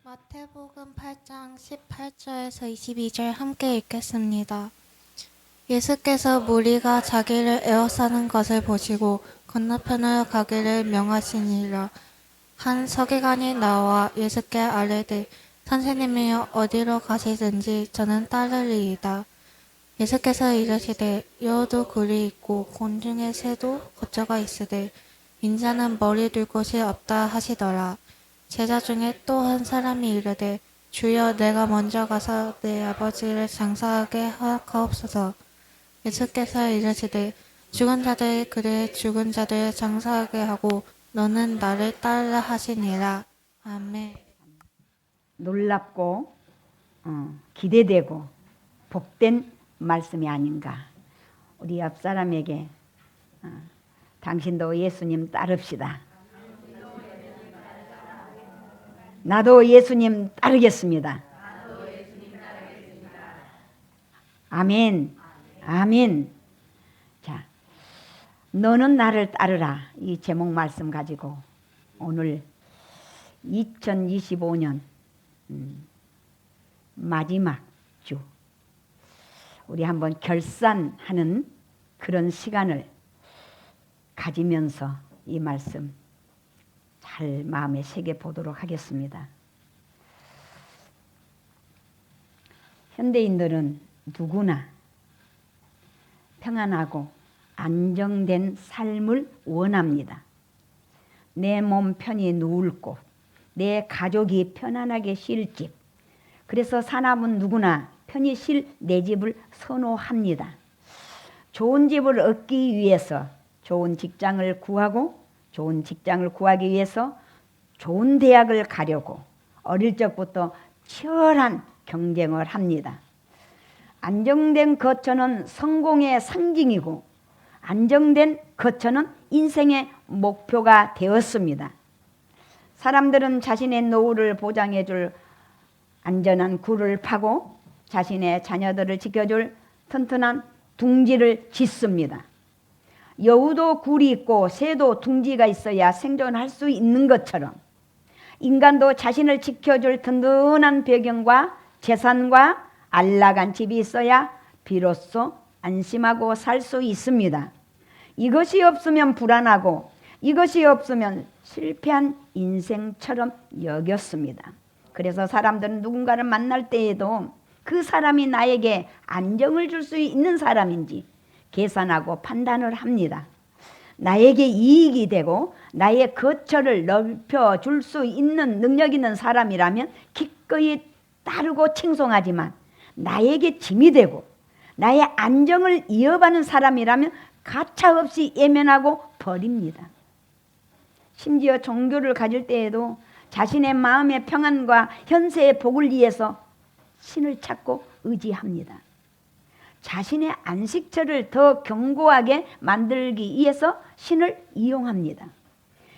마태복음 8장 18절에서 22절 함께 읽겠습니다. 예수께서 무리가 자기를 에워싸는 것을 보시고 건너편으로 가기를 명하시니라. 한 서기관이 나와 예수께 아뢰되 선생님이여 어디로 가시든지 저는 따르리이다. 예수께서 이르시되 여우도 굴이 있고 곤충의 새도 거처가 있으되 인자는 머리 둘 곳이 없다 하시더라. 제자 중에 또 한 사람이 이르되 주여 내가 먼저 가서 내 아버지를 장사하게 하옵소서. 예수께서 이르시되 죽은 자들이 그의 죽은 자들을 장사하게 하고 너는 나를 따르라 하시니라. 아멘. 놀랍고 기대되고 복된 말씀이 아닌가. 우리 옆 사람에게 당신도 예수님 따릅시다. 나도 예수님 따르겠습니다. 아멘. 아멘. 자, 너는 나를 따르라. 이 제목 말씀 가지고 오늘 2025년 마지막 주 우리 한번 결산하는 그런 시간을 가지면서 이 말씀 잘 마음에 새겨 보도록 하겠습니다. 현대인들은 누구나 평안하고 안정된 삶을 원합니다. 내 몸 편히 누울 곳, 내 가족이 편안하게 쉴 집. 그래서 사람은 누구나 편히 쉴 내 집을 선호합니다. 좋은 집을 얻기 위해서 좋은 직장을 구하고 좋은 직장을 구하기 위해서 좋은 대학을 가려고 어릴 적부터 치열한 경쟁을 합니다. 안정된 거처는 성공의 상징이고 안정된 거처는 인생의 목표가 되었습니다. 사람들은 자신의 노후를 보장해줄 안전한 굴을 파고 자신의 자녀들을 지켜줄 튼튼한 둥지를 짓습니다. 여우도 굴이 있고 새도 둥지가 있어야 생존할 수 있는 것처럼 인간도 자신을 지켜줄 든든한 배경과 재산과 안락한 집이 있어야 비로소 안심하고 살 수 있습니다. 이것이 없으면 불안하고 이것이 없으면 실패한 인생처럼 여겼습니다. 그래서 사람들은 누군가를 만날 때에도 그 사람이 나에게 안정을 줄 수 있는 사람인지 계산하고 판단을 합니다. 나에게 이익이 되고 나의 거처를 넓혀줄 수 있는 능력 있는 사람이라면 기꺼이 따르고 칭송하지만 나에게 짐이 되고 나의 안정을 이어가는 사람이라면 가차없이 예면하고 버립니다. 심지어 종교를 가질 때에도 자신의 마음의 평안과 현세의 복을 위해서 신을 찾고 의지합니다. 자신의 안식처를 더 견고하게 만들기 위해서 신을 이용합니다.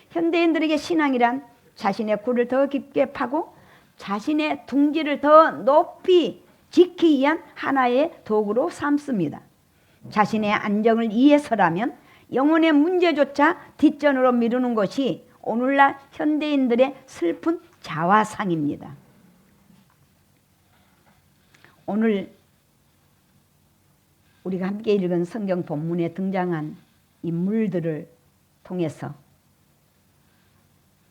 현대인들에게 신앙이란 자신의 굴을 더 깊게 파고 자신의 둥지를 더 높이 지키기 위한 하나의 도구로 삼습니다. 자신의 안정을 위해서라면 영혼의 문제조차 뒷전으로 미루는 것이 오늘날 현대인들의 슬픈 자화상입니다. 오늘 우리가 함께 읽은 성경 본문에 등장한 인물들을 통해서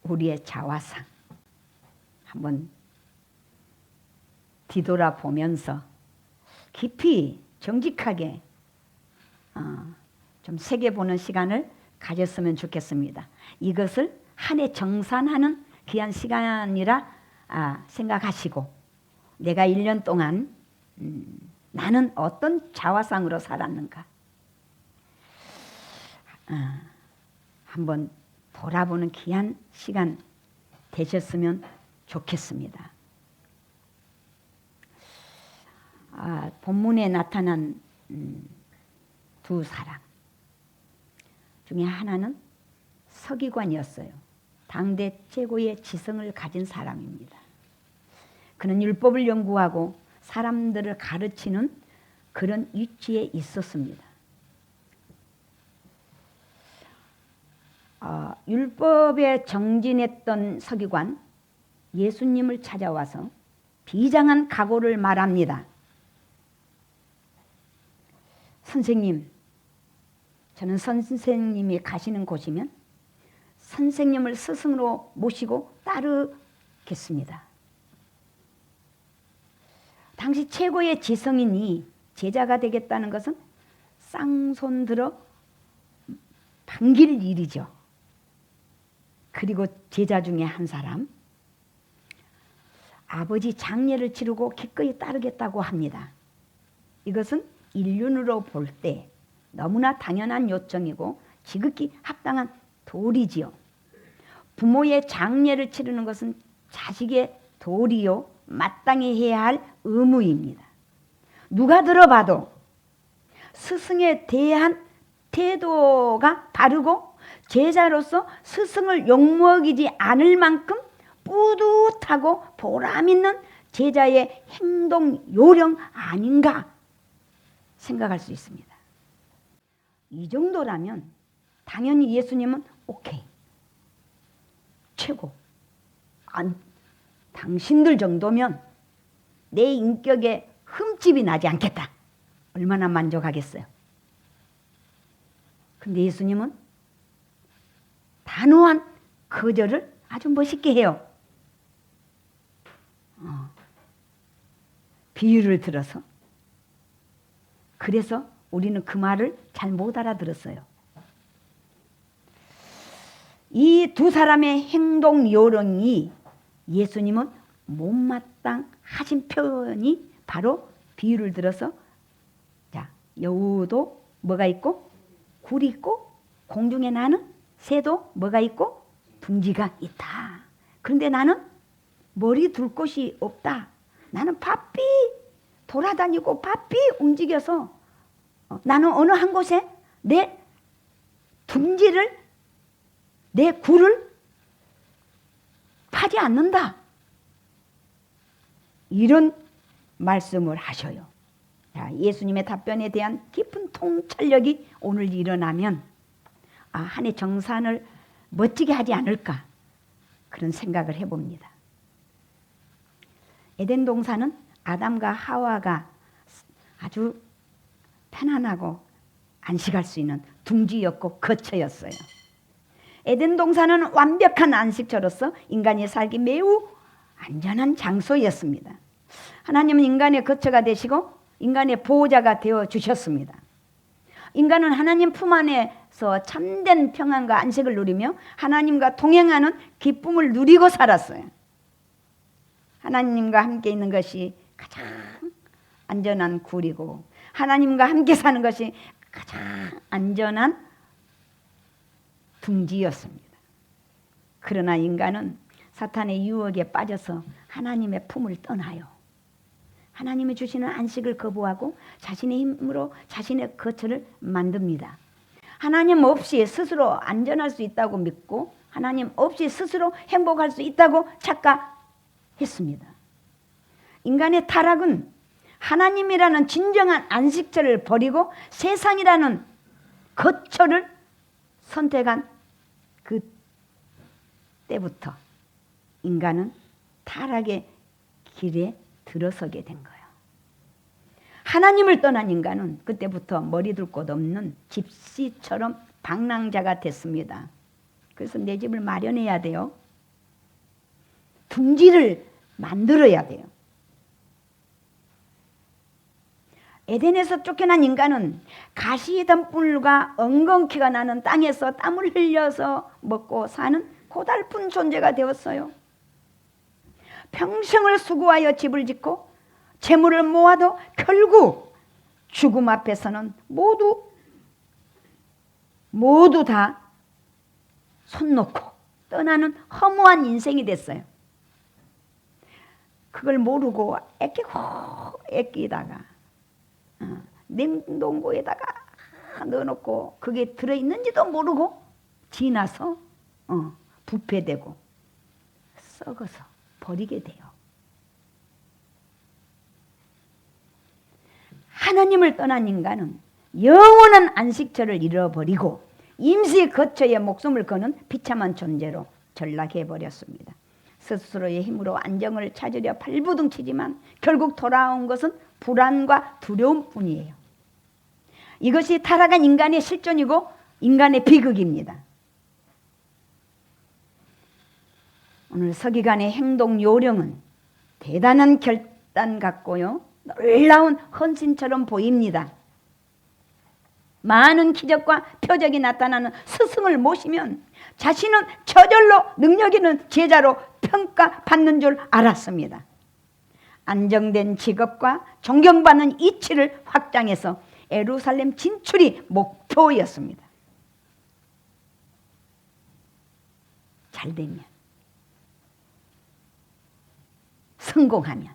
우리의 자화상 한번 뒤돌아보면서 깊이 정직하게 좀 새겨보는 시간을 가졌으면 좋겠습니다. 이것을 한 해 정산하는 귀한 시간이라 생각하시고 내가 1년 동안 나는 어떤 자화상으로 살았는가 한번 돌아보는 귀한 시간 되셨으면 좋겠습니다. 본문에 나타난 두 사람 중에 하나는 서기관이었어요. 당대 최고의 지성을 가진 사람입니다. 그는 율법을 연구하고 사람들을 가르치는 그런 위치에 있었습니다. 율법에 정진했던 서기관 예수님을 찾아와서 비장한 각오를 말합니다. 선생님, 저는 선생님이 가시는 곳이면 선생님을 스승으로 모시고 따르겠습니다. 당시 최고의 지성인이 제자가 되겠다는 것은 쌍손 들어 반길 일이죠. 그리고 제자 중에 한 사람, 아버지 장례를 치르고 기꺼이 따르겠다고 합니다. 이것은 인륜으로 볼 때 너무나 당연한 요청이고 지극히 합당한 도리지요. 부모의 장례를 치르는 것은 자식의 도리요, 마땅히 해야 할 의무입니다. 누가 들어봐도 스승에 대한 태도가 바르고 제자로서 스승을 욕먹이지 않을 만큼 뿌듯하고 보람 있는 제자의 행동 요령 아닌가 생각할 수 있습니다. 이 정도라면 당연히 예수님은 오케이, 최고. 당신들 정도면 내 인격에 흠집이 나지 않겠다. 얼마나 만족하겠어요. 근데 예수님은 단호한 거절을 아주 멋있게 해요. 비유를 들어서. 그래서 우리는 그 말을 잘 못 알아들었어요. 이 두 사람의 행동 요령이 예수님은 못마땅하신 표현이 바로 비유를 들어서, 자, 여우도 뭐가 있고 굴이 있고 공중에 나는 새도 뭐가 있고 둥지가 있다. 그런데 나는 머리 둘 곳이 없다. 나는 바삐 돌아다니고 바삐 움직여서 나는 어느 한 곳에 내 둥지를, 내 굴을 파지 않는다. 이런 말씀을 하셔요. 자, 예수님의 답변에 대한 깊은 통찰력이 오늘 일어나면 한 해 정산을 멋지게 하지 않을까, 그런 생각을 해봅니다. 에덴 동산은 아담과 하와가 아주 편안하고 안식할 수 있는 둥지였고 거처였어요. 에덴 동산은 완벽한 안식처로서 인간이 살기 매우 안전한 장소였습니다. 하나님은 인간의 거처가 되시고 인간의 보호자가 되어 주셨습니다. 인간은 하나님 품 안에서 참된 평안과 안식을 누리며 하나님과 동행하는 기쁨을 누리고 살았어요. 하나님과 함께 있는 것이 가장 안전한 굴이고 하나님과 함께 사는 것이 가장 안전한 둥지였습니다. 그러나 인간은 사탄의 유혹에 빠져서 하나님의 품을 떠나요. 하나님이 주시는 안식을 거부하고 자신의 힘으로 자신의 거처를 만듭니다. 하나님 없이 스스로 안전할 수 있다고 믿고 하나님 없이 스스로 행복할 수 있다고 착각했습니다. 인간의 타락은 하나님이라는 진정한 안식처를 버리고 세상이라는 거처를 선택한 그 때부터 인간은 타락의 길에 들어서게 된 거예요. 하나님을 떠난 인간은 그때부터 머리 둘 곳 없는 집시처럼 방랑자가 됐습니다. 그래서 내 집을 마련해야 돼요. 둥지를 만들어야 돼요. 에덴에서 쫓겨난 인간은 가시덤불과 엉겅퀴가 나는 땅에서 땀을 흘려서 먹고 사는 고달픈 존재가 되었어요. 평생을 수고하여 집을 짓고 재물을 모아도 결국 죽음 앞에서는 모두 다 손 놓고 떠나는 허무한 인생이 됐어요. 그걸 모르고 애끼다가 냉동고에다가 넣어놓고 그게 들어있는지도 모르고 지나서 부패되고 썩어서 버리게 돼요. 하나님을 떠난 인간은 영원한 안식처를 잃어버리고 임시 거처에 목숨을 거는 비참한 존재로 전락해버렸습니다. 스스로의 힘으로 안정을 찾으려 발부둥치지만 결국 돌아온 것은 불안과 두려움뿐이에요. 이것이 타락한 인간의 실존이고 인간의 비극입니다. 오늘 서기관의 행동 요령은 대단한 결단 같고요, 놀라운 헌신처럼 보입니다. 많은 기적과 표적이 나타나는 스승을 모시면 자신은 저절로 능력 있는 제자로 평가받는 줄 알았습니다. 안정된 직업과 존경받는 이치를 확장해서 예루살렘 진출이 목표였습니다. 잘 되면, 성공하면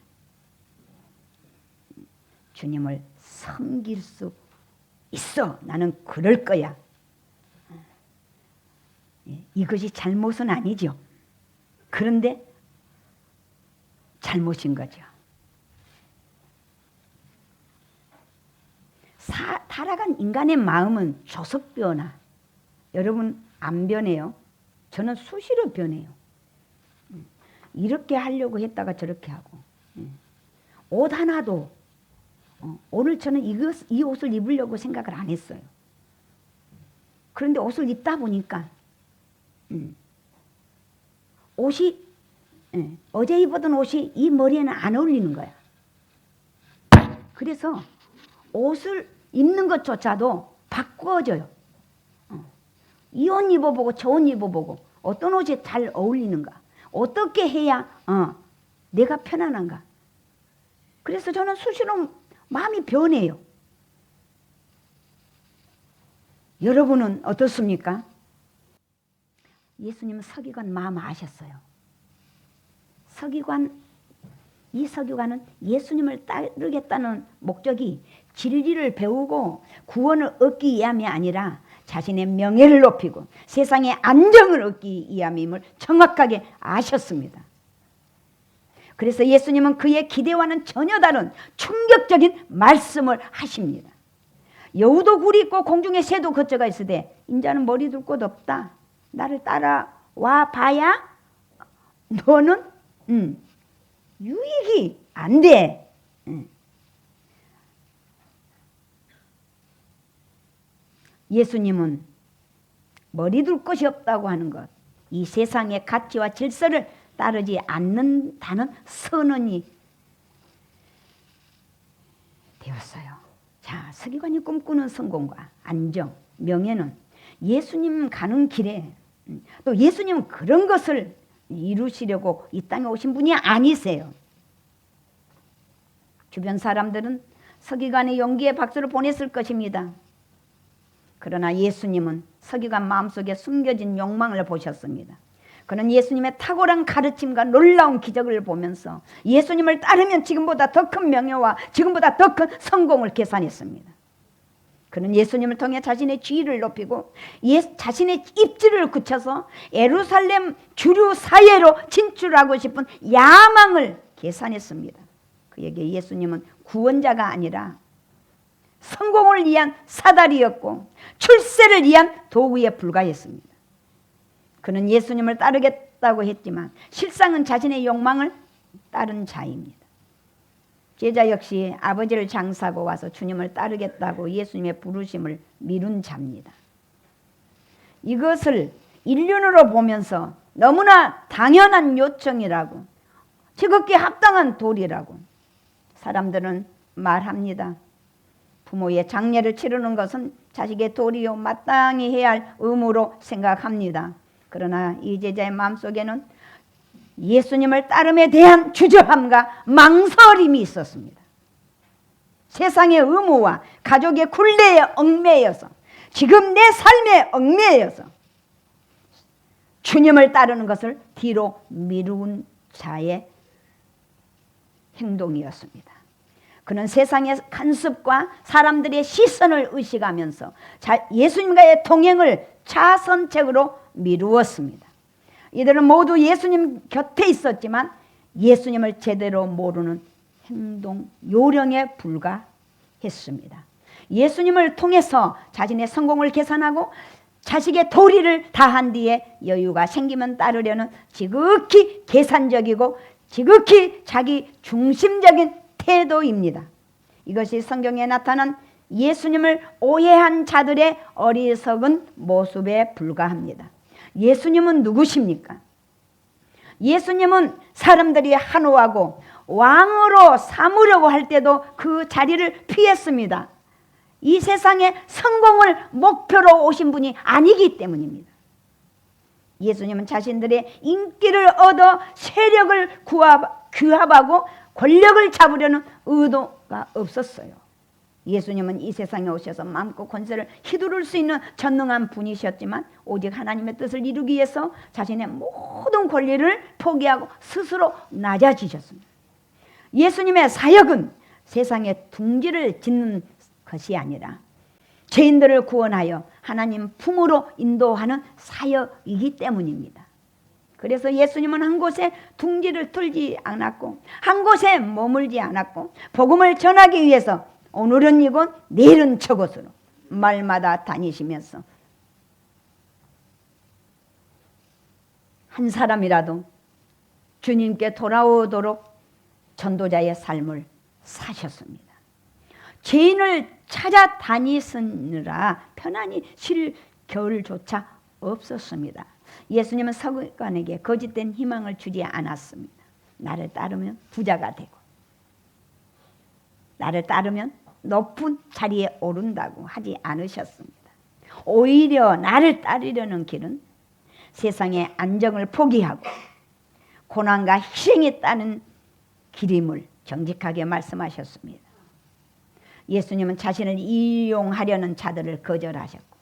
주님을 섬길 수 있어. 나는 그럴 거야. 이것이 잘못은 아니죠. 그런데 잘못인 거죠. 타락한 인간의 마음은 조석 변화. 여러분 안 변해요. 저는 수시로 변해요. 이렇게 하려고 했다가 저렇게 하고, 옷 하나도 오늘 저는 이 옷을 입으려고 생각을 안 했어요. 그런데 옷을 입다 보니까 옷이 어제 입었던 옷이 이 머리에는 안 어울리는 거야. 그래서 옷을 입는 것조차도 바꿔줘요. 이 옷 입어보고 저 옷 입어보고 어떤 옷이 잘 어울리는가, 어떻게 해야 내가 편안한가. 그래서 저는 수시로 마음이 변해요. 여러분은 어떻습니까? 예수님은 서기관 마음 아셨어요. 이 서기관은 예수님을 따르겠다는 목적이 진리를 배우고 구원을 얻기 위함이 아니라 자신의 명예를 높이고 세상의 안정을 얻기 위함임을 정확하게 아셨습니다. 그래서 예수님은 그의 기대와는 전혀 다른 충격적인 말씀을 하십니다. 여우도 굴이 있고 공중에 새도 거처가 있으되 인자는 머리 둘 곳 없다. 나를 따라와 봐야 너는 유익이 안 돼. 예수님은 머리 둘 곳이 없다고 하는 것, 이 세상의 가치와 질서를 따르지 않는다는 선언이 되었어요. 자, 서기관이 꿈꾸는 성공과 안정, 명예는 예수님 가는 길에, 또 예수님은 그런 것을 이루시려고 이 땅에 오신 분이 아니세요. 주변 사람들은 서기관의 용기에 박수를 보냈을 것입니다. 그러나 예수님은 서기관 마음속에 숨겨진 욕망을 보셨습니다. 그는 예수님의 탁월한 가르침과 놀라운 기적을 보면서 예수님을 따르면 지금보다 더 큰 명예와 지금보다 더 큰 성공을 계산했습니다. 그는 예수님을 통해 자신의 지위를 높이고 자신의 입지를 굳혀서 예루살렘 주류 사회로 진출하고 싶은 야망을 계산했습니다. 그에게 예수님은 구원자가 아니라 성공을 위한 사다리였고 출세를 위한 도구에 불과했습니다. 그는 예수님을 따르겠다고 했지만 실상은 자신의 욕망을 따른 자입니다. 제자 역시 아버지를 장사하고 와서 주님을 따르겠다고 예수님의 부르심을 미룬 자입니다. 이것을 인륜으로 보면서 너무나 당연한 요청이라고, 지극히 합당한 도리라고 사람들은 말합니다. 부모의 장례를 치르는 것은 자식의 도리요 마땅히 해야 할 의무로 생각합니다. 그러나 이 제자의 마음속에는 예수님을 따름에 대한 주저함과 망설임이 있었습니다. 세상의 의무와 가족의 굴레에 얽매여서, 지금 내 삶에 얽매여서 주님을 따르는 것을 뒤로 미룬 자의 행동이었습니다. 그는 세상의 간섭과 사람들의 시선을 의식하면서 예수님과의 동행을 차선책으로 미루었습니다. 이들은 모두 예수님 곁에 있었지만 예수님을 제대로 모르는 행동 요령에 불과했습니다. 예수님을 통해서 자신의 성공을 계산하고 자식의 도리를 다한 뒤에 여유가 생기면 따르려는 지극히 계산적이고 지극히 자기 중심적인 태도입니다. 이것이 성경에 나타난 예수님을 오해한 자들의 어리석은 모습에 불과합니다. 예수님은 누구십니까? 예수님은 사람들이 한호하고 왕으로 삼으려고 할 때도 그 자리를 피했습니다. 이 세상에 성공을 목표로 오신 분이 아니기 때문입니다. 예수님은 자신들의 인기를 얻어 세력을 규합하고 권력을 잡으려는 의도가 없었어요. 예수님은 이 세상에 오셔서 마음껏 권세를 휘두를 수 있는 전능한 분이셨지만 오직 하나님의 뜻을 이루기 위해서 자신의 모든 권리를 포기하고 스스로 낮아지셨습니다. 예수님의 사역은 세상에 둥지를 짓는 것이 아니라 죄인들을 구원하여 하나님 품으로 인도하는 사역이기 때문입니다. 그래서 예수님은 한 곳에 둥지를 틀지 않았고 한 곳에 머물지 않았고 복음을 전하기 위해서 오늘은 이곳 내일은 저곳으로 말마다 다니시면서 한 사람이라도 주님께 돌아오도록 전도자의 삶을 사셨습니다. 죄인을 찾아다니느라 편안히 쉴 겨울조차 없었습니다. 예수님은 서기관에게 거짓된 희망을 주지 않았습니다. 나를 따르면 부자가 되고 나를 따르면 높은 자리에 오른다고 하지 않으셨습니다. 오히려 나를 따르려는 길은 세상의 안정을 포기하고 고난과 희생에 따른 길임을 정직하게 말씀하셨습니다. 예수님은 자신을 이용하려는 자들을 거절하셨고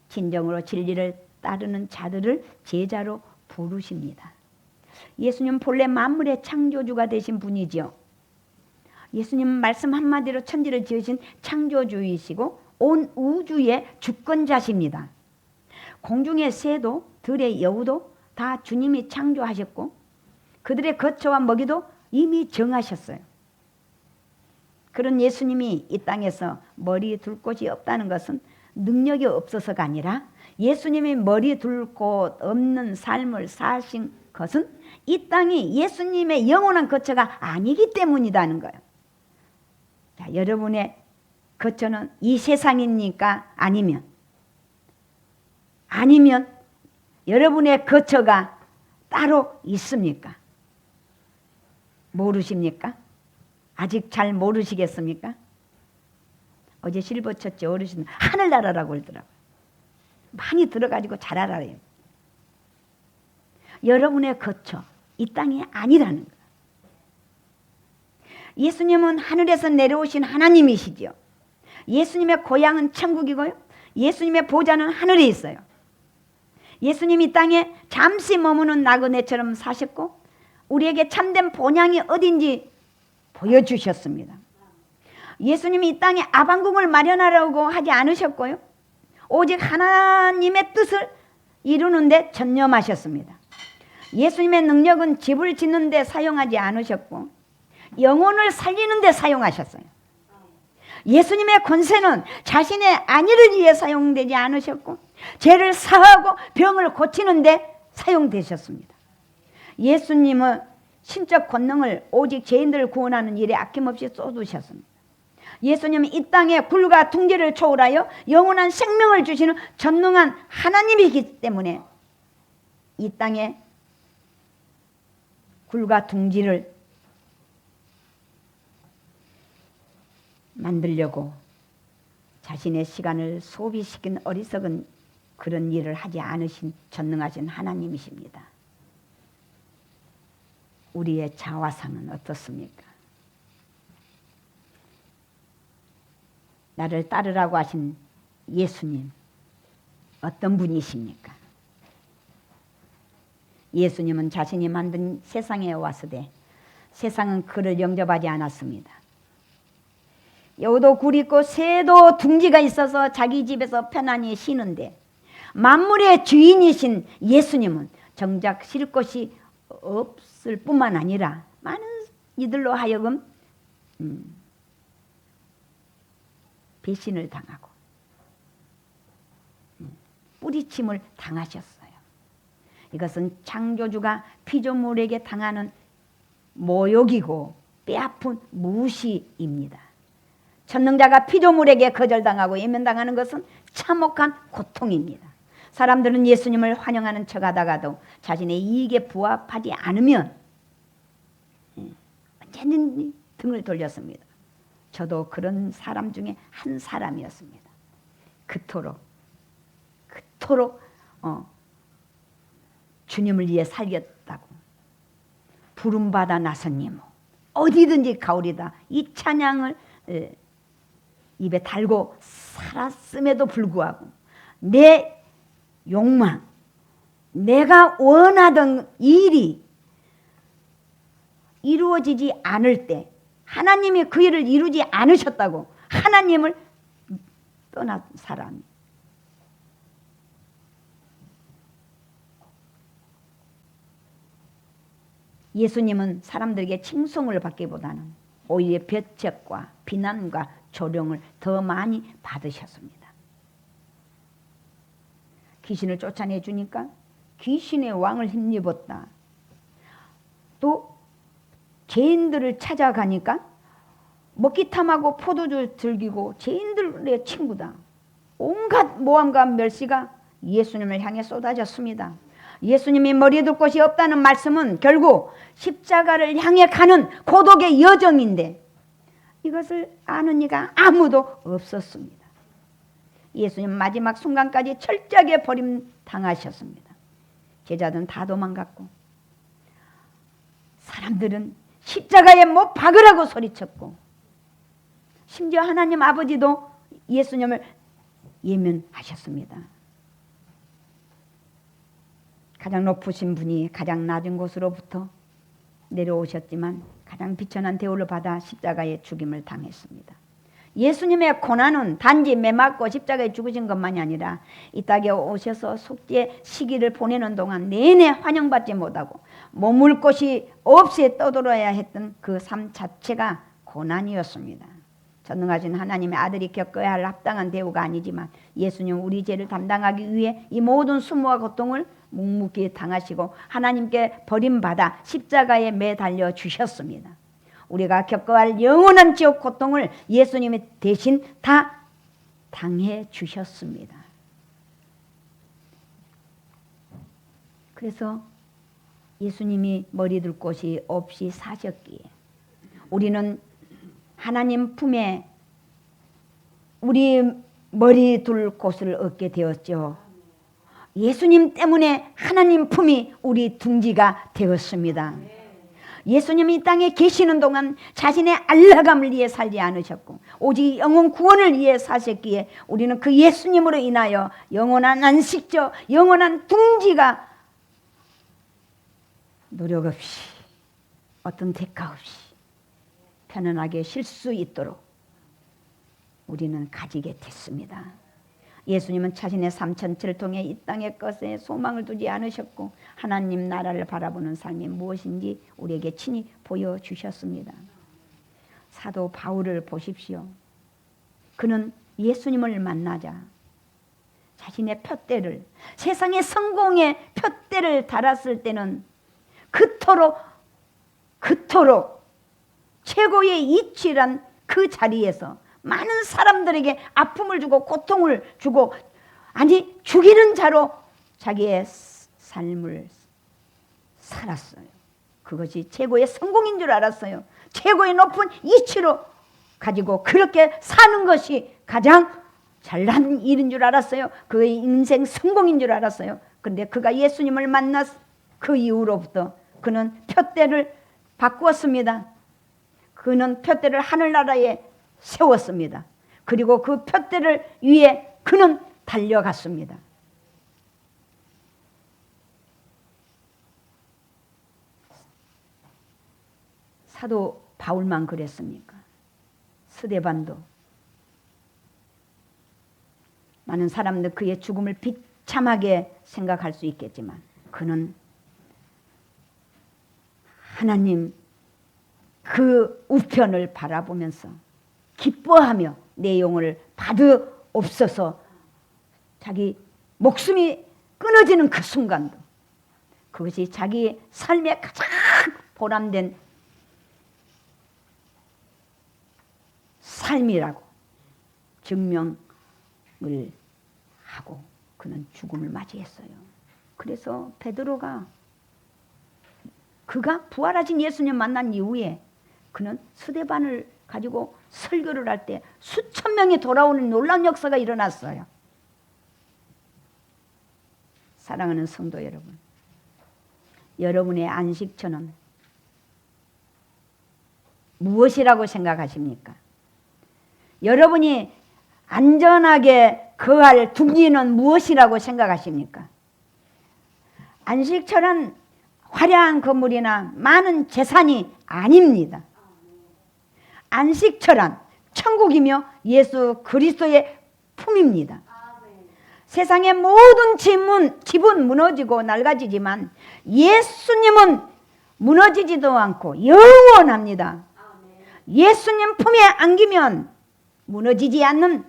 진정으로 진리를 따르는 자들을 제자로 부르십니다. 예수님은 본래 만물의 창조주가 되신 분이죠. 예수님은 말씀 한마디로 천지를 지으신 창조주이시고 온 우주의 주권자십니다. 공중의 새도 들의 여우도 다 주님이 창조하셨고 그들의 거처와 먹이도 이미 정하셨어요. 그런 예수님이 이 땅에서 머리 둘 곳이 없다는 것은 능력이 없어서가 아니라 예수님이 머리 둘 곳 없는 삶을 사신 것은 이 땅이 예수님의 영원한 거처가 아니기 때문이라는 거예요. 자, 여러분의 거처는 이 세상입니까? 아니면 여러분의 거처가 따로 있습니까? 모르십니까? 아직 잘 모르시겠습니까? 어제 실버처치 어르신 하늘나라라고 그러더라고요. 많이 들어가지고 잘 알아요. 여러분의 거처 이 땅이 아니라는 거예요. 예수님은 하늘에서 내려오신 하나님이시죠. 예수님의 고향은 천국이고요. 예수님의 보좌는 하늘에 있어요. 예수님이 이 땅에 잠시 머무는 나그네처럼 사셨고 우리에게 참된 본향이 어딘지 보여주셨습니다. 예수님이 이 땅에 아방궁을 마련하려고 하지 않으셨고요. 오직 하나님의 뜻을 이루는 데 전념하셨습니다. 예수님의 능력은 집을 짓는 데 사용하지 않으셨고 영혼을 살리는 데 사용하셨어요. 예수님의 권세는 자신의 안위를 위해 사용되지 않으셨고 죄를 사하고 병을 고치는 데 사용되셨습니다. 예수님은 신적 권능을 오직 죄인들을 구원하는 일에 아낌없이 쏟으셨습니다. 예수님은 이 땅에 굴과 둥지를 초월하여 영원한 생명을 주시는 전능한 하나님이기 때문에 이 땅에 굴과 둥지를 만들려고 자신의 시간을 소비시킨 어리석은 그런 일을 하지 않으신 전능하신 하나님이십니다. 우리의 자화상은 어떻습니까? 나를 따르라고 하신 예수님 어떤 분이십니까? 예수님은 자신이 만든 세상에 왔으되 세상은 그를 영접하지 않았습니다. 여우도 굴 있고 새도 둥지가 있어서 자기 집에서 편안히 쉬는데 만물의 주인이신 예수님은 정작 쉴 곳이 없을 뿐만 아니라 많은 이들로 하여금 배신을 당하고 뿌리침을 당하셨어요. 이것은 창조주가 피조물에게 당하는 모욕이고 뼈아픈 무시입니다. 전능자가 피조물에게 거절당하고 예면당하는 것은 참혹한 고통입니다. 사람들은 예수님을 환영하는 척하다가도 자신의 이익에 부합하지 않으면 언제든지 등을 돌렸습니다. 저도 그런 사람 중에 한 사람이었습니다. 그토록 주님을 위해 살겠다고 부름받아 나선님 어디든지 가오리다 이 찬양을 입에 달고 살았음에도 불구하고 내 욕망, 내가 원하던 일이 이루어지지 않을 때 하나님이 그 일을 이루지 않으셨다고 하나님을 떠난 사람. 예수님은 사람들에게 칭송을 받기보다는 오히려 배척과 비난과 조롱을 더 많이 받으셨습니다. 귀신을 쫓아내 주니까 귀신의 왕을 힘입었다. 또 죄인들을 찾아가니까 먹기탐하고 포도주 즐기고 죄인들의 친구다. 온갖 모함과 멸시가 예수님을 향해 쏟아졌습니다. 예수님이 머리에 둘 곳이 없다는 말씀은 결국 십자가를 향해 가는 고독의 여정인데 이것을 아는 이가 아무도 없었습니다. 예수님 마지막 순간까지 철저하게 버림당하셨습니다. 제자들은 다 도망갔고 사람들은 십자가에 못 박으라고 소리쳤고 심지어 하나님 아버지도 예수님을 예면하셨습니다. 가장 높으신 분이 가장 낮은 곳으로부터 내려오셨지만 가장 비천한 대우를 받아 십자가에 죽임을 당했습니다. 예수님의 고난은 단지 매 맞고 십자가에 죽으신 것만이 아니라 이 땅에 오셔서 속죄 시기를 보내는 동안 내내 환영받지 못하고 머물 곳이 없이 떠돌아야 했던 그 삶 자체가 고난이었습니다. 전능하신 하나님의 아들이 겪어야 할 합당한 대우가 아니지만 예수님 우리 죄를 담당하기 위해 이 모든 수모와 고통을 묵묵히 당하시고 하나님께 버림받아 십자가에 매달려 주셨습니다. 우리가 겪어야 할 영원한 지옥 고통을 예수님이 대신 다 당해 주셨습니다. 그래서 예수님이 머리 둘 곳이 없이 사셨기에 우리는 하나님 품에 우리 머리 둘 곳을 얻게 되었죠. 예수님 때문에 하나님 품이 우리 둥지가 되었습니다. 예수님이 이 땅에 계시는 동안 자신의 안락함을 위해 살지 않으셨고 오직 영혼 구원을 위해 사셨기에 우리는 그 예수님으로 인하여 영원한 안식처, 영원한 둥지가 노력 없이 어떤 대가 없이 편안하게 쉴 수 있도록 우리는 가지게 됐습니다. 예수님은 자신의 삶 전체를 통해 이 땅의 것에 소망을 두지 않으셨고 하나님 나라를 바라보는 삶이 무엇인지 우리에게 친히 보여주셨습니다. 사도 바울을 보십시오. 그는 예수님을 만나자 자신의 푯대를 세상의 성공의 푯대를 달았을 때는 그토록 최고의 이치란 그 자리에서 많은 사람들에게 아픔을 주고 고통을 주고 아니 죽이는 자로 자기의 삶을 살았어요. 그것이 최고의 성공인 줄 알았어요. 최고의 높은 이치로 가지고 그렇게 사는 것이 가장 잘난 일인 줄 알았어요. 그의 인생 성공인 줄 알았어요. 그런데 그가 예수님을 만났 그 이후로부터 그는 푯대를 바꾸었습니다. 그는 푯대를 하늘나라에 세웠습니다. 그리고 그 푯대를 위해 그는 달려갔습니다. 사도 바울만 그랬습니까? 스데반도 많은 사람들 그의 죽음을 비참하게 생각할 수 있겠지만 그는 하나님 그 우편을 바라보면서 기뻐하며 내 영혼을 받으옵소서 자기 목숨이 끊어지는 그 순간도 그것이 자기 삶의 가장 보람된 삶이라고 증명을 하고 그는 죽음을 맞이했어요. 그래서 베드로가 그가 부활하신 예수님 만난 이후에 그는 스데반을 가지고 설교를 할 때 수천 명이 돌아오는 놀라운 역사가 일어났어요. 사랑하는 성도 여러분, 여러분의 안식처는 무엇이라고 생각하십니까? 여러분이 안전하게 거할 둥지는 무엇이라고 생각하십니까? 안식처란 화려한 건물이나 많은 재산이 아닙니다. 안식처란 천국이며 예수 그리스도의 품입니다. 세상의 모든 집은 무너지고 낡아지지만 예수님은 무너지지도 않고 영원합니다. 예수님 품에 안기면 무너지지 않는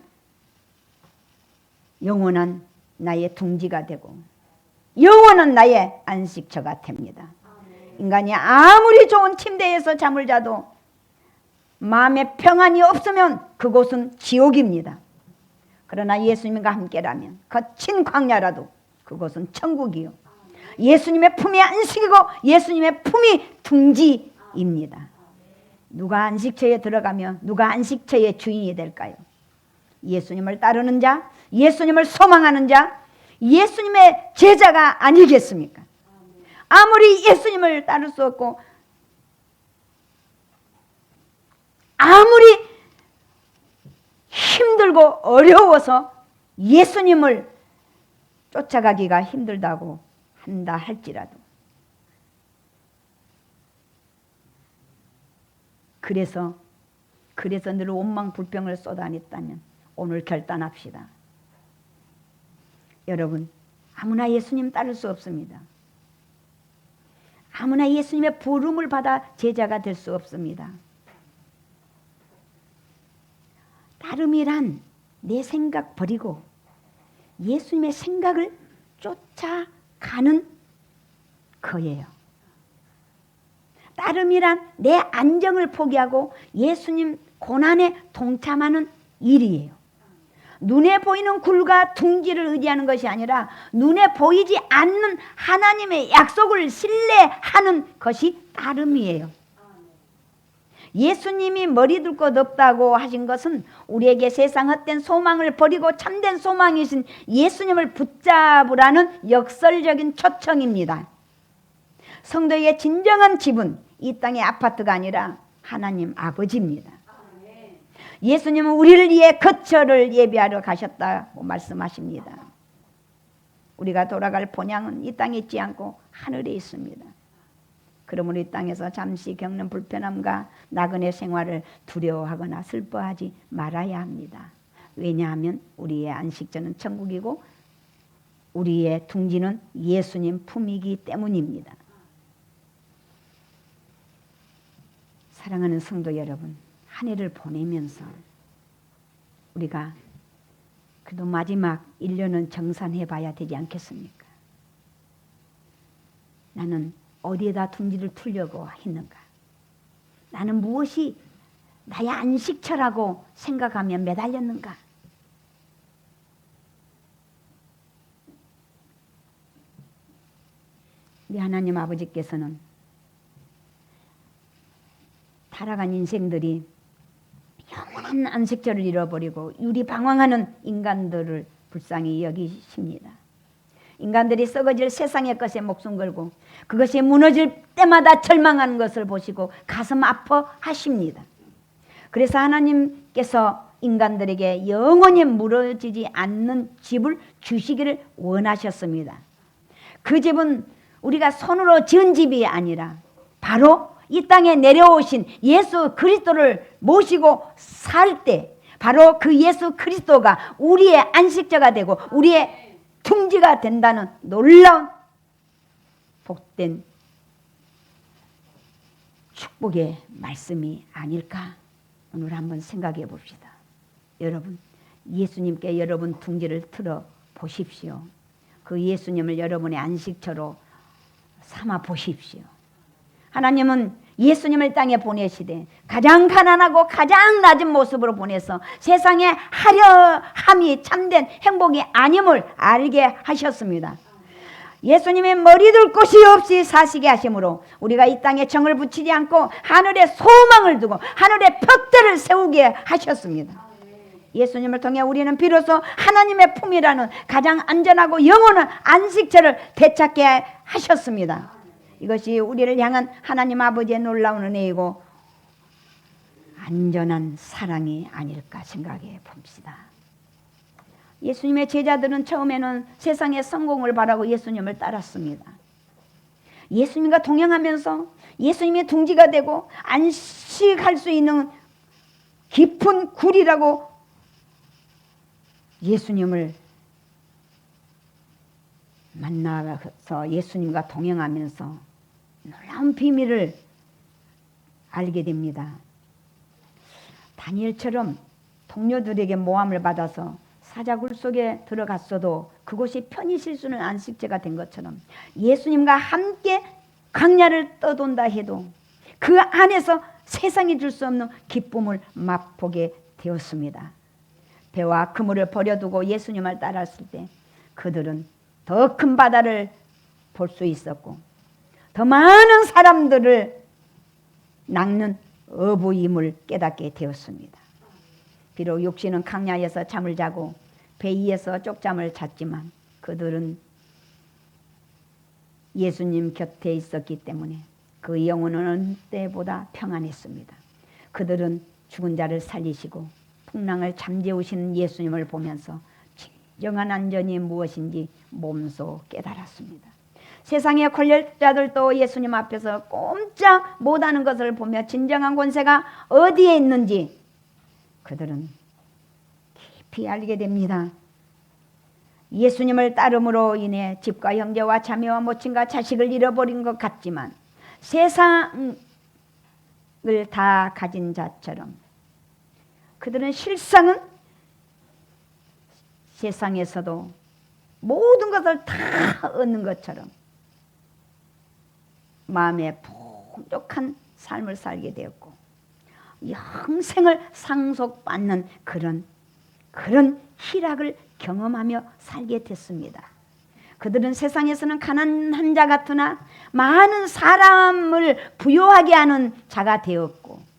영원한 나의 둥지가 되고 영원한 나의 안식처가 됩니다. 인간이 아무리 좋은 침대에서 잠을 자도 마음에 평안이 없으면 그곳은 지옥입니다. 그러나 예수님과 함께라면 거친 광야라도 그곳은 천국이요. 예수님의 품이 안식이고 예수님의 품이 둥지입니다. 누가 안식처에 들어가면 누가 안식처의 주인이 될까요? 예수님을 따르는 자, 예수님을 소망하는 자, 예수님의 제자가 아니겠습니까? 아무리 예수님을 따를 수 없고 아무리 힘들고 어려워서 예수님을 쫓아가기가 힘들다고 한다 할지라도 그래서 늘 원망 불평을 쏟아냈다면 오늘 결단합시다. 여러분, 아무나 예수님 따를 수 없습니다. 아무나 예수님의 부름을 받아 제자가 될 수 없습니다. 따름이란 내 생각 버리고 예수님의 생각을 쫓아가는 거예요. 따름이란 내 안정을 포기하고 예수님 고난에 동참하는 일이에요. 눈에 보이는 굴과 둥지를 의지하는 것이 아니라 눈에 보이지 않는 하나님의 약속을 신뢰하는 것이 따름이에요. 예수님이 머리 둘 것 없다고 하신 것은 우리에게 세상 헛된 소망을 버리고 참된 소망이신 예수님을 붙잡으라는 역설적인 초청입니다. 성도에게 진정한 집은 이 땅의 아파트가 아니라 하나님 아버지입니다. 예수님은 우리를 위해 거처를 예비하러 가셨다고 말씀하십니다. 우리가 돌아갈 본향은 이 땅에 있지 않고 하늘에 있습니다. 그러므로 이 땅에서 잠시 겪는 불편함과 나그네 생활을 두려워하거나 슬퍼하지 말아야 합니다. 왜냐하면 우리의 안식처는 천국이고 우리의 둥지는 예수님 품이기 때문입니다. 사랑하는 성도 여러분, 한 해를 보내면서 우리가 그래도 마지막 1년은 정산해 봐야 되지 않겠습니까? 나는 어디에다 둥지를 틀려고 했는가? 나는 무엇이 나의 안식처라고 생각하며 매달렸는가? 우리 하나님 아버지께서는 타락한 인생들이 영원한 안식처를 잃어버리고 유리방황하는 인간들을 불쌍히 여기십니다. 인간들이 썩어질 세상의 것에 목숨 걸고 그것이 무너질 때마다 절망하는 것을 보시고 가슴 아파하십니다. 그래서 하나님께서 인간들에게 영원히 무너지지 않는 집을 주시기를 원하셨습니다. 그 집은 우리가 손으로 지은 집이 아니라 바로 이 땅에 내려오신 예수 그리스도를 모시고 살 때 바로 그 예수 그리스도가 우리의 안식처가 되고 우리의 둥지가 된다는 놀라운 복된 축복의 말씀이 아닐까 오늘 한번 생각해 봅시다. 여러분, 예수님께 여러분 둥지를 틀어 보십시오. 그 예수님을 여러분의 안식처로 삼아 보십시오. 하나님은 예수님을 땅에 보내시되 가장 가난하고 가장 낮은 모습으로 보내서 세상에 화려함이 참된 행복이 아님을 알게 하셨습니다. 예수님의 머리둘 곳이 없이 사시게 하심으로 우리가 이 땅에 정을 붙이지 않고 하늘에 소망을 두고 하늘에 벽대를 세우게 하셨습니다. 예수님을 통해 우리는 비로소 하나님의 품이라는 가장 안전하고 영원한 안식처를 되찾게 하셨습니다. 이것이 우리를 향한 하나님 아버지의 놀라운 은혜이고 안전한 사랑이 아닐까 생각해 봅시다. 예수님의 제자들은 처음에는 세상의 성공을 바라고 예수님을 따랐습니다. 예수님과 동행하면서 예수님의 둥지가 되고 안식할 수 있는 깊은 굴이라고 예수님을 만나서 예수님과 동행하면서 놀라운 비밀을 알게 됩니다. 다니엘처럼 동료들에게 모함을 받아서 사자굴 속에 들어갔어도 그곳이 편히 쉴 수 있는 안식처가 된 것처럼 예수님과 함께 광야를 떠돈다 해도 그 안에서 세상이 줄 수 없는 기쁨을 맛보게 되었습니다. 배와 그물을 버려두고 예수님을 따랐을 때 그들은 더 큰 바다를 볼 수 있었고 더 많은 사람들을 낚는 어부임을 깨닫게 되었습니다. 비록 육신은 강야에서 잠을 자고 배 위에서 쪽잠을 잤지만 그들은 예수님 곁에 있었기 때문에 그 영혼은 어느 때보다 평안했습니다. 그들은 죽은 자를 살리시고 풍랑을 잠재우시는 예수님을 보면서 진정한 안전이 무엇인지 몸소 깨달았습니다. 세상의 권력자들도 예수님 앞에서 꼼짝 못하는 것을 보며 진정한 권세가 어디에 있는지 그들은 깊이 알게 됩니다. 예수님을 따름으로 인해 집과 형제와 자매와 모친과 자식을 잃어버린 것 같지만 세상을 다 가진 자처럼 그들은 실상은 세상에서도 모든 것을 다 얻는 것처럼 마음에 풍족한 삶을 살게 되었고 영생을 상속받는 그런 희락을 경험하며 살게 됐습니다. 그들은 세상에서는 가난한 자 같으나 많은 사람을 부유하게 하는 자가 되었고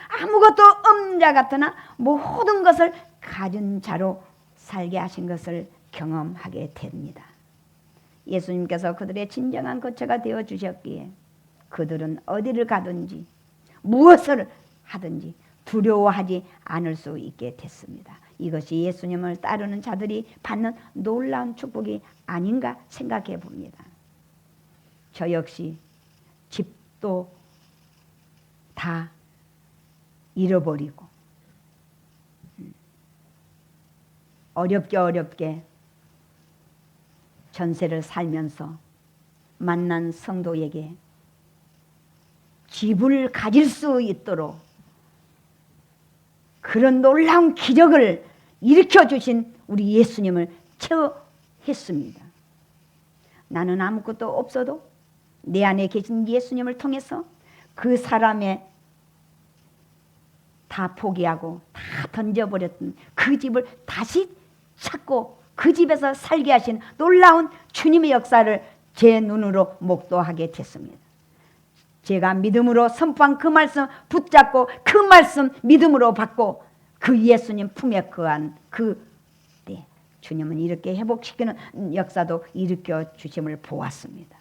아무것도 없는 자 같으나 모든 것을 가진 자로 살게 하신 것을 경험하게 됩니다. 예수님께서 그들의 진정한 거처가 되어 주셨기에 그들은 어디를 가든지 무엇을 하든지 두려워하지 않을 수 있게 됐습니다. 이것이 예수님을 따르는 자들이 받는 놀라운 축복이 아닌가 생각해 봅니다. 저 역시 집도 다 잃어버리고 어렵게 전세를 살면서 만난 성도에게 집을 가질 수 있도록 그런 놀라운 기적을 일으켜 주신 우리 예수님을 체험했습니다. 나는 아무것도 없어도 내 안에 계신 예수님을 통해서 그 사람의 다 포기하고 다 던져버렸던 그 집을 다시 찾고 그 집에서 살게 하신 놀라운 주님의 역사를 제 눈으로 목도하게 됐습니다. 제가 믿음으로 선포한 그 말씀 붙잡고 그 말씀 믿음으로 받고 그 예수님 품에 거한 그때 주님은 이렇게 회복시키는 역사도 일으켜 주심을 보았습니다.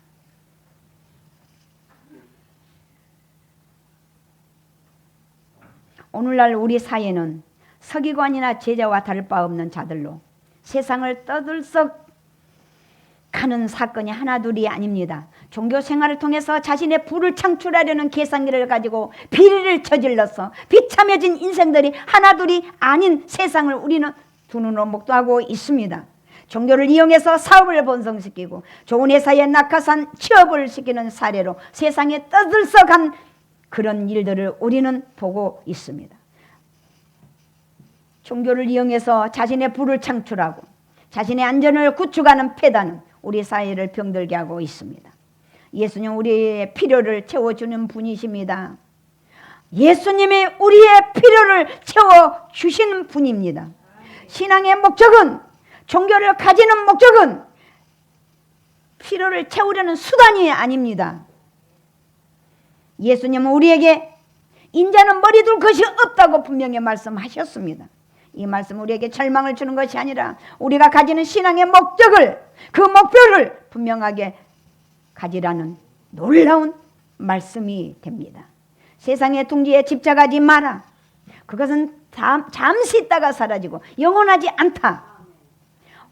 오늘날 우리 사회는 서기관이나 제자와 다를 바 없는 자들로 세상을 떠들썩 가는 사건이 하나둘이 아닙니다. 종교 생활을 통해서 자신의 부를 창출하려는 계산기를 가지고 비리를 저질러서 비참해진 인생들이 하나둘이 아닌 세상을 우리는 두 눈으로 목도하고 있습니다. 종교를 이용해서 사업을 번성시키고 좋은 회사에 낙하산 취업을 시키는 사례로 세상에 떠들썩한 그런 일들을 우리는 보고 있습니다. 종교를 이용해서 자신의 부를 창출하고 자신의 안전을 구축하는 패단은 우리 사회를 병들게 하고 있습니다. 예수님 우리의 필요를 채워주는 분이십니다. 예수님이 우리의 필요를 채워주시는 분입니다. 신앙의 목적은, 종교를 가지는 목적은 필요를 채우려는 수단이 아닙니다. 예수님은 우리에게 인자는 머리 둘 것이 없다고 분명히 말씀하셨습니다. 이 말씀은 우리에게 절망을 주는 것이 아니라 우리가 가지는 신앙의 목적을, 그 목표를 분명하게 가지라는 놀라운 말씀이 됩니다. 세상의 둥지에 집착하지 마라. 그것은 잠시 있다가 사라지고 영원하지 않다.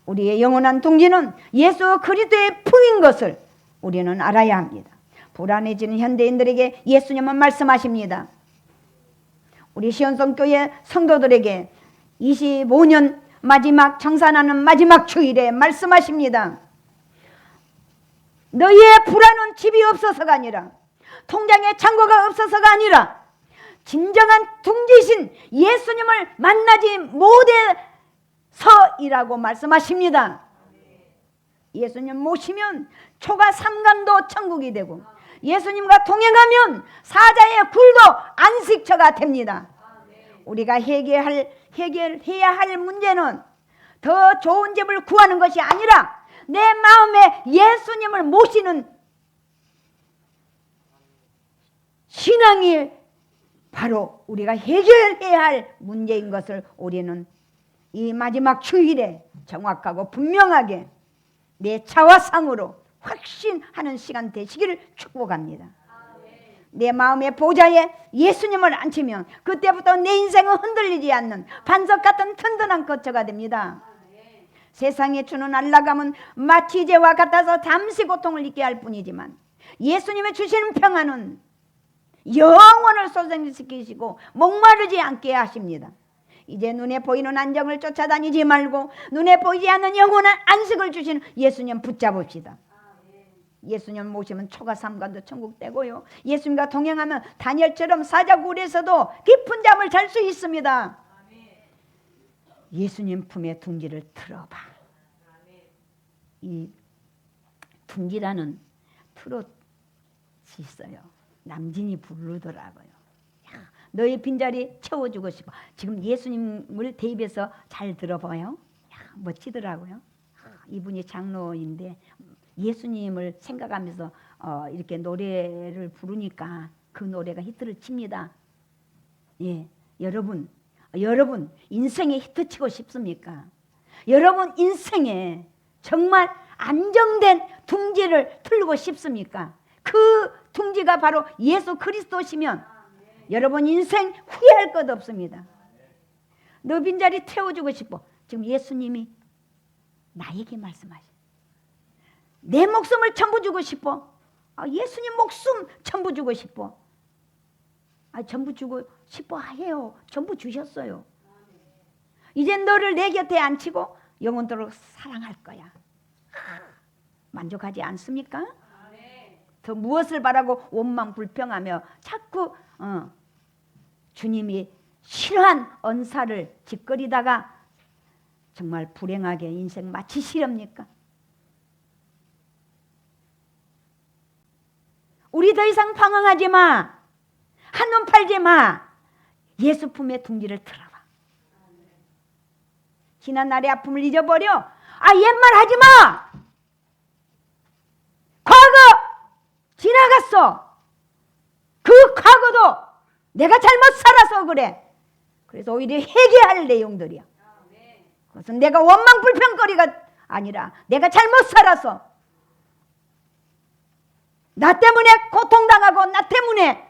우리의 영원한 둥지는 예수 그리스도의 품인 것을 우리는 알아야 합니다. 불안해지는 현대인들에게 예수님은 말씀하십니다. 우리 시온성교회 성도들에게 25년 마지막 정산하는 마지막 주일에 말씀하십니다. 너희의 불안은 집이 없어서가 아니라, 통장에 잔고가 없어서가 아니라, 진정한 둥지신 예수님을 만나지 못해서이라고 말씀하십니다. 예수님 모시면 초가 삼간도 천국이 되고, 예수님과 동행하면 사자의 굴도 안식처가 됩니다. 우리가 해결해야 할 문제는 더 좋은 집을 구하는 것이 아니라 내 마음에 예수님을 모시는 신앙이 바로 우리가 해결해야 할 문제인 것을 우리는 이 마지막 주일에 정확하고 분명하게 내 차와 상으로 확신하는 시간 되시기를 축복합니다. 내 마음의 보좌에 예수님을 앉히면 그때부터 내 인생은 흔들리지 않는 반석 같은 튼튼한 거처가 됩니다. 세상에 주는 안락함은 마치 이제와 같아서 잠시 고통을 잊게 할 뿐이지만 예수님의 주시는 평안은 영원을 소생시키시고 목마르지 않게 하십니다. 이제 눈에 보이는 안정을 쫓아다니지 말고 눈에 보이지 않는 영원한 안식을 주시는 예수님 붙잡읍시다. 예수님 모시면 초가 삼간도 천국 되고요. 예수님과 동행하면 다니엘처럼 사자굴에서도 깊은 잠을 잘 수 있습니다. 예수님 품에 둥지를 틀어봐. 이 둥지라는 트롯이 있어요. 남진이 부르더라고요. 야, 너의 빈자리 채워주고 싶어. 지금 예수님을 대입해서 잘 들어봐요. 야, 멋지더라고요. 이분이 장로인데 예수님을 생각하면서 이렇게 노래를 부르니까 그 노래가 히트를 칩니다. 예, 여러분 인생에 히트 치고 싶습니까? 여러분 인생에 정말 안정된 둥지를 틀고 싶습니까? 그 둥지가 바로 예수 그리스도시면 여러분 인생 후회할 것 없습니다. 너 빈자리 태워주고 싶어. 지금 예수님이 나에게 말씀하셔. 내 목숨을 전부 주고 싶어. 예수님 목숨 전부 주고 싶어. 전부 주고 싶어 해요. 전부 주셨어요. 이제 너를 내 곁에 앉히고 영원토록 사랑할 거야. 만족하지 않습니까? 더 무엇을 바라고 원망 불평하며 자꾸 주님이 싫어한 언사를 짓거리다가 정말 불행하게 인생 마치시렵니까? 우리 더 이상 방황하지 마. 한눈 팔지 마. 예수 품에 둥지를 틀어봐. 지난 날의 아픔을 잊어버려. 옛말 하지 마. 과거 지나갔어. 그 과거도 내가 잘못 살아서 그래. 그래서 오히려 회개할 내용들이야. 그것은 내가 원망 불평거리가 아니라 내가 잘못 살아서 나 때문에 고통당하고 나 때문에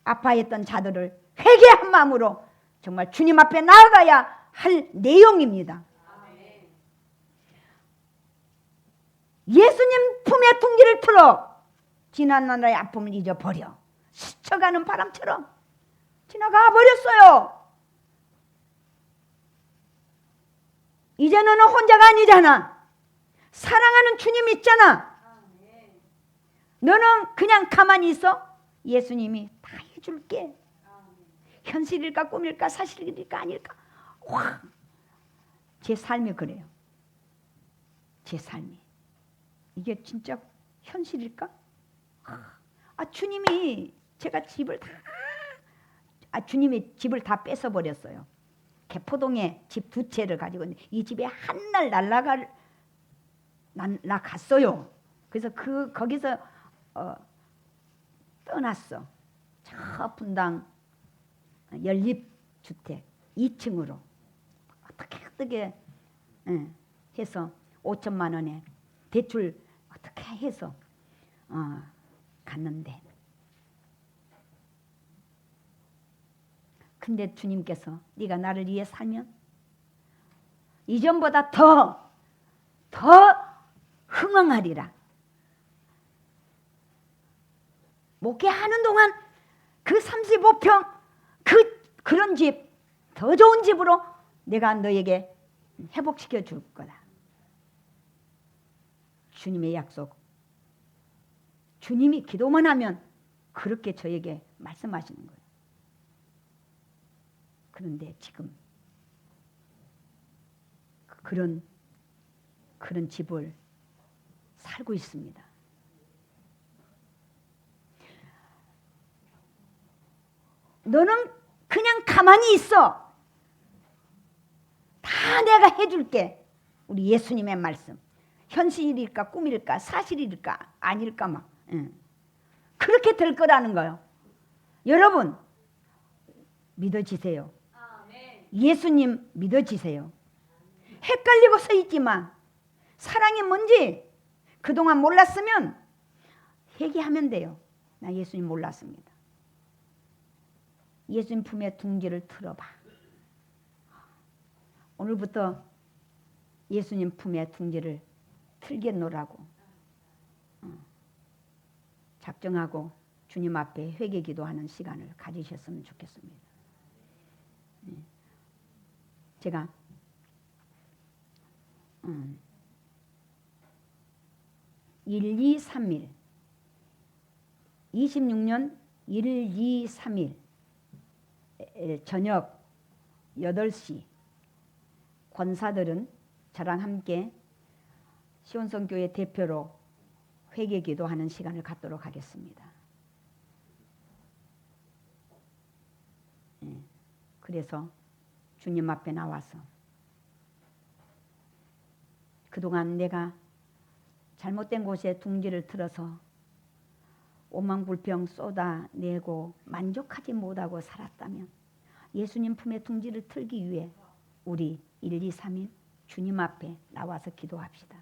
아파했던 자들을 회개한 마음으로 정말 주님 앞에 나아가야 할 내용입니다. 예수님 품에 둥지를 틀어 지난 날의 아픔을 잊어버려. 스쳐가는 바람처럼 지나가 버렸어요. 이제 너는 혼자가 아니잖아. 사랑하는 주님 있잖아. 너는 그냥 가만히 있어. 예수님이 다 해줄게. 현실일까 꿈일까 사실일까 아닐까. 제 삶이 그래요. 제 삶이. 이게 진짜 현실일까? 주님이 제가 주님이 집을 다 뺏어버렸어요. 개포동에 집 2채를 가지고 있는데 이 집에 한 날 날아갔어요. 그래서 거기서 떠났어. 저 분당 연립주택 2층으로 어떻게 해서 5천만 원에 대출 어떻게 해서 갔는데, 근데 주님께서 네가 나를 위해 살면 이전보다 더 흥황하리라. 목회하는 동안 그 35평 그런 집, 더 좋은 집으로 내가 너에게 회복시켜 줄 거다. 주님의 약속. 주님이 기도만 하면 그렇게 저에게 말씀하시는 거예요. 그런데 지금 그런 집을 살고 있습니다. 너는 그냥 가만히 있어. 다 내가 해줄게. 우리 예수님의 말씀. 현실일까 꿈일까 사실일까 아닐까 막 그렇게 될 거라는 거예요. 여러분 믿어지세요. 예수님 믿어지세요. 헷갈리고 서 있지만 사랑이 뭔지 그동안 몰랐으면 회개하면 돼요. 나 예수님 몰랐습니다. 예수님 품에 둥지를 틀어봐. 오늘부터 예수님 품에 둥지를 틀겠노라고 작정하고 주님 앞에 회개 기도하는 시간을 가지셨으면 좋겠습니다. 제가 1-2-3일 26년 1-2-3일 저녁 8시 권사들은 저랑 함께 시온성교회 대표로 회개 기도하는 시간을 갖도록 하겠습니다. 그래서 주님 앞에 나와서 그동안 내가 잘못된 곳에 둥지를 틀어서 오만불평 쏟아내고 만족하지 못하고 살았다면 예수님 품에 둥지를 틀기 위해 우리 1-2-3일 주님 앞에 나와서 기도합시다.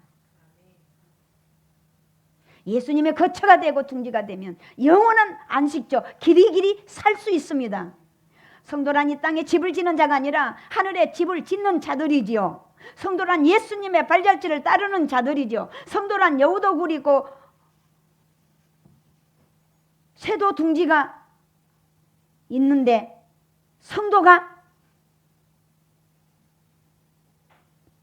예수님의 거처가 되고 둥지가 되면 영원한 안식처 길이길이 살 수 있습니다. 성도란 이 땅에 집을 지는 자가 아니라 하늘에 집을 짓는 자들이지요. 성도란 예수님의 발자취를 따르는 자들이죠. 성도란 여우도 구리고 새도 둥지가 있는데 성도가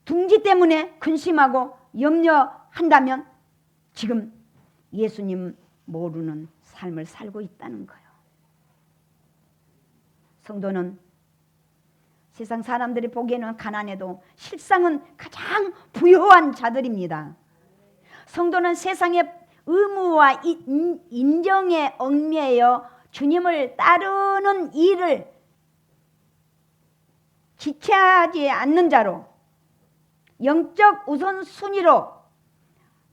둥지 때문에 근심하고 염려한다면 지금 예수님 모르는 삶을 살고 있다는 거예요. 성도는 세상 사람들이 보기에는 가난해도 실상은 가장 부유한 자들입니다. 성도는 세상의 의무와 인정에 얽매여 주님을 따르는 일을 지체하지 않는 자로 영적 우선순위로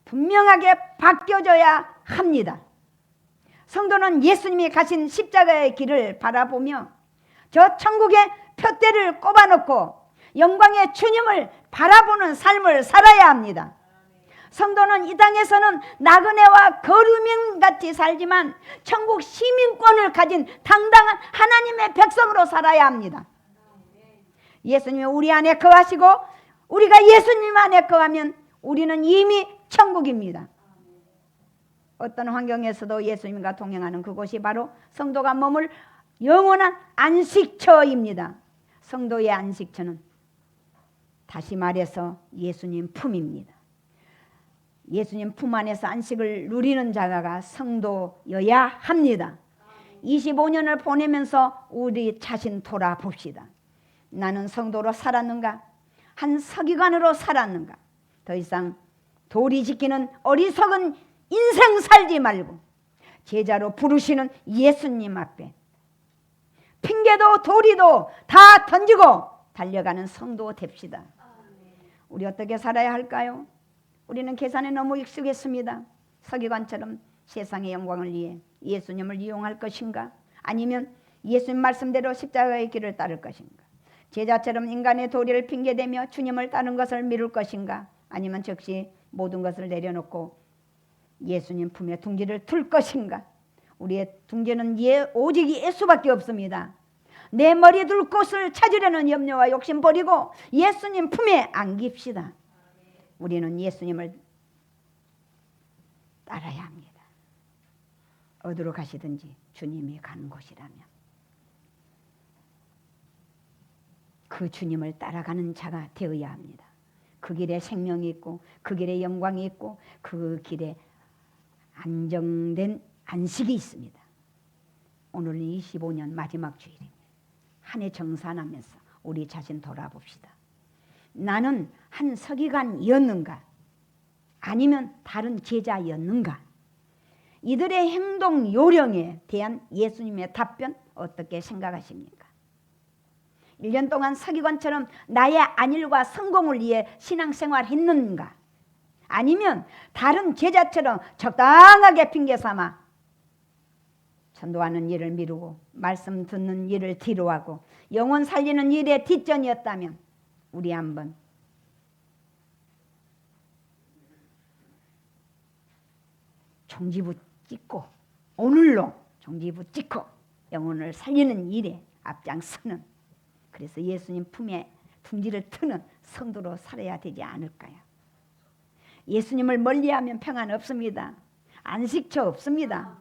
분명하게 바뀌어져야 합니다. 성도는 예수님이 가신 십자가의 길을 바라보며 저 천국의 표대를 꼽아놓고 영광의 주님을 바라보는 삶을 살아야 합니다. 성도는 이 땅에서는 나그네와 거류민같이 살지만 천국 시민권을 가진 당당한 하나님의 백성으로 살아야 합니다. 예수님이 우리 안에 거하시고 우리가 예수님 안에 거하면 우리는 이미 천국입니다. 어떤 환경에서도 예수님과 동행하는 그곳이 바로 성도가 머물 영원한 안식처입니다. 성도의 안식처는 다시 말해서 예수님 품입니다. 예수님 품 안에서 안식을 누리는 자가 성도여야 합니다. 25년을 보내면서 우리 자신 돌아봅시다. 나는 성도로 살았는가? 한 서기관으로 살았는가? 더 이상 도리 지키는 어리석은 인생 살지 말고 제자로 부르시는 예수님 앞에 핑계도 도리도 다 던지고 달려가는 성도 됩시다. 우리 어떻게 살아야 할까요? 우리는 계산에 너무 익숙했습니다. 서기관처럼 세상의 영광을 위해 예수님을 이용할 것인가? 아니면 예수님 말씀대로 십자가의 길을 따를 것인가? 제자처럼 인간의 도리를 핑계대며 주님을 따르는 것을 미룰 것인가? 아니면 즉시 모든 것을 내려놓고 예수님 품에 둥지를 틀 것인가? 우리의 둥지는 오직 예수밖에 없습니다. 내 머리에 둘 곳을 찾으려는 염려와 욕심 버리고 예수님 품에 안깁시다. 우리는 예수님을 따라야 합니다. 어디로 가시든지 주님이 가는 곳이라면 그 주님을 따라가는 자가 되어야 합니다. 그 길에 생명이 있고 그 길에 영광이 있고 그 길에 안정된 안식이 있습니다. 오늘은 25년 마지막 주일입니다. 한 해 정산하면서 우리 자신 돌아봅시다. 나는 한 서기관이었는가? 아니면 다른 제자였는가? 이들의 행동 요령에 대한 예수님의 답변 어떻게 생각하십니까? 1년 동안 서기관처럼 나의 안일과 성공을 위해 신앙생활 했는가? 아니면 다른 제자처럼 적당하게 핑계 삼아 전도하는 일을 미루고 말씀 듣는 일을 뒤로하고 영혼 살리는 일에 뒷전이었다면 우리 한번 종지부 찍고 오늘로 종지부 찍고 영혼을 살리는 일에 앞장서는, 그래서 예수님 품에 둥지를 트는 성도로 살아야 되지 않을까요? 예수님을 멀리하면 평안 없습니다. 안식처 없습니다.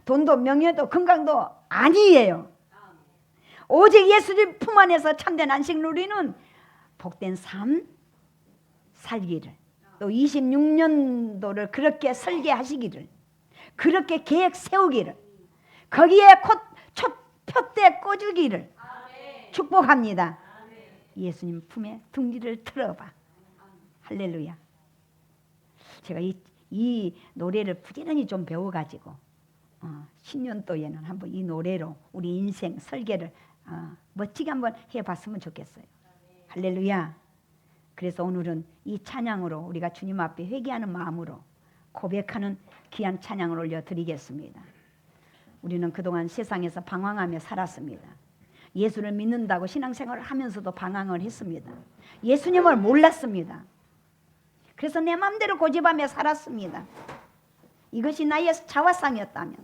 돈도 명예도 건강도 아니에요. 오직 예수님 품 안에서 참된 안식 누리는 복된 삶 살기를, 또 26년도를 그렇게 설계하시기를, 그렇게 계획 세우기를, 거기에 표대 꽂으기를 축복합니다. 예수님 품에 둥지를 틀어봐. 할렐루야. 제가 이 노래를 부지런히 좀 배워가지고 신년도에는 한번 이 노래로 우리 인생 설계를 멋지게 한번 해봤으면 좋겠어요. 할렐루야. 그래서 오늘은 이 찬양으로 우리가 주님 앞에 회개하는 마음으로 고백하는 귀한 찬양을 올려드리겠습니다. 우리는 그동안 세상에서 방황하며 살았습니다. 예수를 믿는다고 신앙생활을 하면서도 방황을 했습니다. 예수님을 몰랐습니다. 그래서 내 마음대로 고집하며 살았습니다. 이것이 나의 자화상이었다면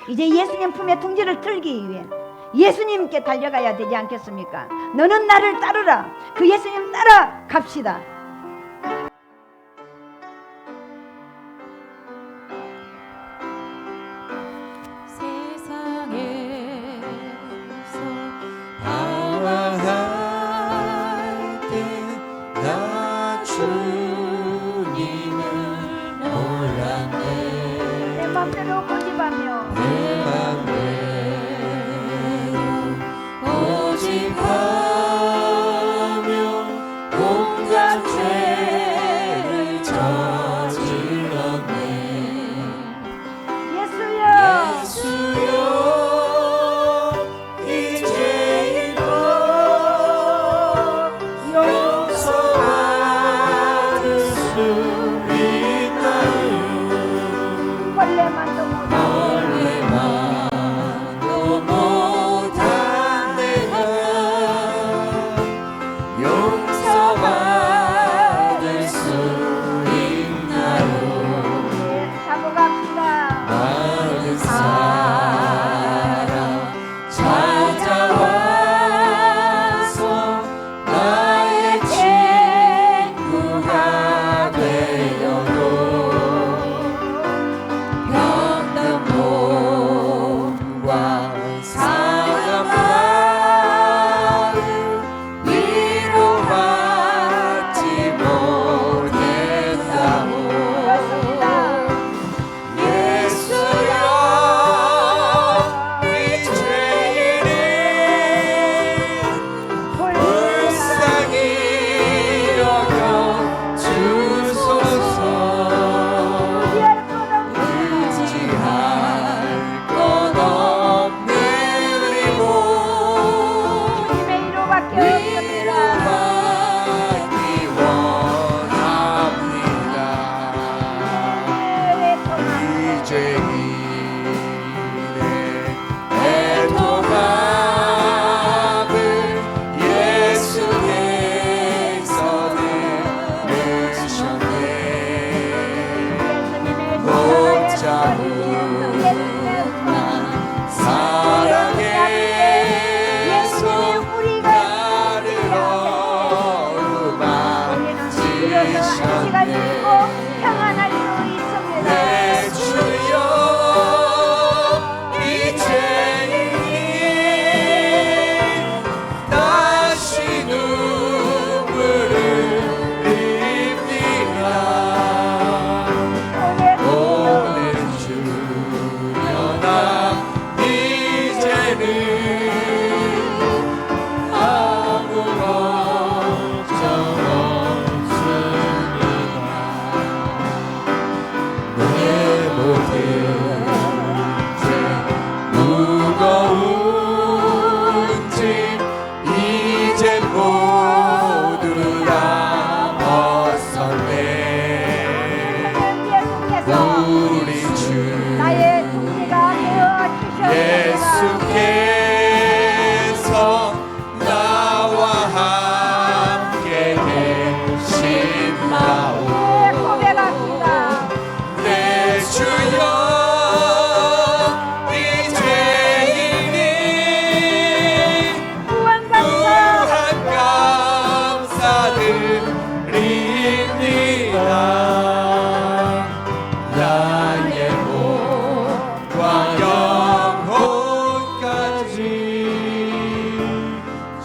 이제 예수님 품에 둥지를 틀기 위해 예수님께 달려가야 되지 않겠습니까? 너는 나를 따르라. 그 예수님 따라 갑시다. 마음대로 고집하며 온갖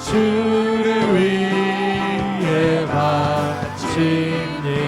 주를 위해 바칩니다.